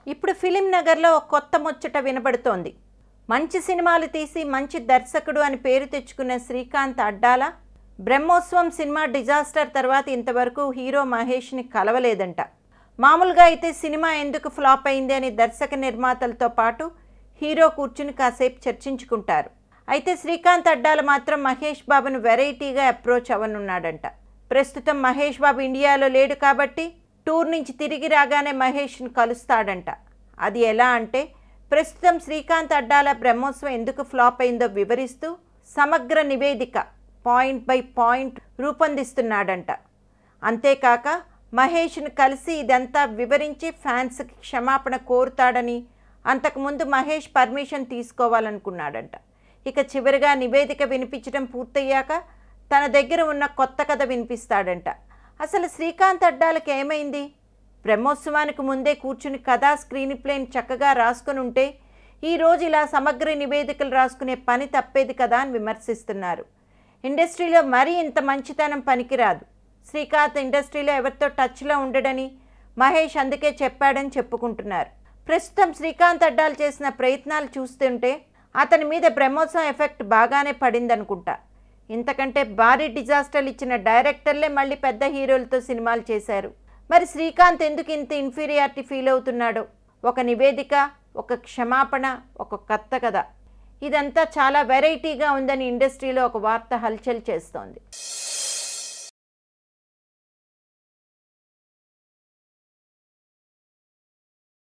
ఇప్పుడు ఫిలిం నగర్లో ఒక కొత్త ముచ్చట వినబడుతోంది. మంచి సినిమాలు తీసి మంచి దర్శకుడు అని పేరు తెచ్చుకున్న శ్రీకాంత్ అడ్డాల బ్రహ్మోత్సవం సినిమా డిజాస్టర్ తర్వాత ఇంతవరకు హీరో మహేష్ని కలవలేదంట. మామూలుగా అయితే సినిమా ఎందుకు ఫ్లాప్ అయింది అని దర్శక నిర్మాతలతో పాటు హీరో కూర్చుని కాసేపు చర్చించుకుంటారు. అయితే శ్రీకాంత్ అడ్డాల మాత్రం మహేష్ బాబును వెరైటీగా అప్రోచ్ అవ్వనున్నాడంట. ప్రస్తుతం మహేష్ బాబు ఇండియాలో లేడు కాబట్టి టూర్ నుంచి తిరిగి రాగానే మహేష్ను కలుస్తాడంట. అది ఎలా అంటే, ప్రస్తుతం శ్రీకాంత్ అడ్డాల బ్రహ్మోత్సవం ఎందుకు ఫ్లాప్ అయిందో వివరిస్తూ సమగ్ర నివేదిక పాయింట్ బై పాయింట్ రూపొందిస్తున్నాడంట. అంతేకాక మహేష్ను కలిసి ఇదంతా వివరించి ఫ్యాన్స్కి క్షమాపణ కోరుతాడని, అంతకుముందు మహేష్ పర్మిషన్ తీసుకోవాలనుకున్నాడంట. ఇక చివరిగా నివేదిక వినిపించడం పూర్తయ్యాక తన దగ్గర ఉన్న కొత్త కథ వినిపిస్తాడంట. అసలు శ్రీకాంత్ అడ్డాలకి ఏమైంది? బ్రహ్మోత్సవానికి ముందే కూర్చుని కథా స్క్రీన్ ప్లేని చక్కగా రాసుకుని ఉంటే ఈరోజు ఇలా సమగ్ర నివేదికలు రాసుకునే పని తప్పేది కదా అని విమర్శిస్తున్నారు. ఇండస్ట్రీలో మరీ ఇంత మంచితనం పనికిరాదు. శ్రీకాంత్ ఇండస్ట్రీలో ఎవరితో టచ్లో ఉండడని మహేష్ అందుకే చెప్పాడని చెప్పుకుంటున్నారు. ప్రస్తుతం శ్రీకాంత్ అడ్డాలు చేసిన ప్రయత్నాలు చూస్తుంటే అతని మీద బ్రహ్మోత్సవం ఎఫెక్ట్ బాగానే పడిందనుకుంటా. ఇంతకంటే భారీ డిజాస్టర్లు ఇచ్చిన డైరెక్టర్లే మళ్ళీ పెద్ద హీరోలతో సినిమాలు చేశారు. మరి శ్రీకాంత్ ఎందుకు ఇంత ఇన్ఫీరియారిటీ ఫీల్ అవుతున్నాడో? ఒక నివేదిక, ఒక క్షమాపణ, ఒక కొత్త కథ, ఇదంతా చాలా వెరైటీగా ఉందని ఇండస్ట్రీలో ఒక వార్త హల్చల్ చేస్తోంది.